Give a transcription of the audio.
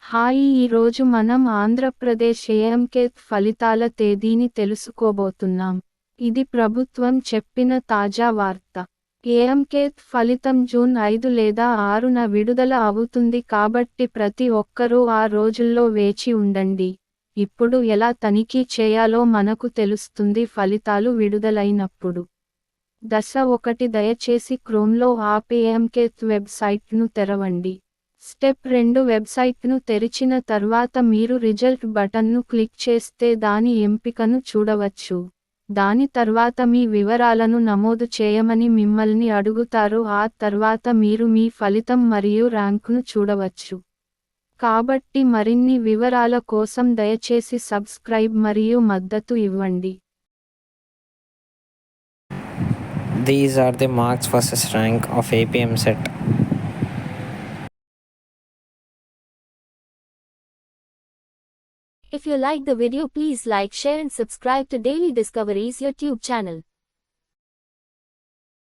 Hi, ఈరోజు మనం ఆంధ్రప్రదేశ్ ఏఎంకేత్ ఫలితాల తేదీని తెలుసుకోబోతున్నాం. ఇది ప్రభుత్వం చెప్పిన తాజా వార్త. ఏఎంకేత్ ఫలితం జూన్ 5 లేదా 6న విడుదల అవుతుంది కాబట్టి ప్రతి ఒక్కరూ ఆ రోజుల్లో వేచి ఉండండి. ఇప్పుడు ఎలా తనిఖీ చేయాలో మనకు తెలుస్తుంది ఫలితాలు విడుదలైనప్పుడు. దశ 1 దయచేసి క్రోమ్లో ఏఎంకేత్ వెబ్సైట్ను తెరవండి. స్టెప్ 2 వెబ్సైట్ను తెరిచిన తర్వాత మీరు రిజల్ట్ బటన్ను క్లిక్ చేస్తే దాని ఎంపికను చూడవచ్చు. దాని తర్వాత మీ వివరాలను నమోదు చేయమని మిమ్మల్ని అడుగుతారు. ఆ తర్వాత మీరు మీ ఫలితం మరియు ర్యాంకును చూడవచ్చు. కాబట్టి మరిన్ని వివరాల కోసం దయచేసి సబ్స్క్రైబ్ మరియు మద్దతు ఇవ్వండి. These are the marks versus rank of APM set. If you like the video, please like, share and subscribe to Daily Discoveries YouTube channel.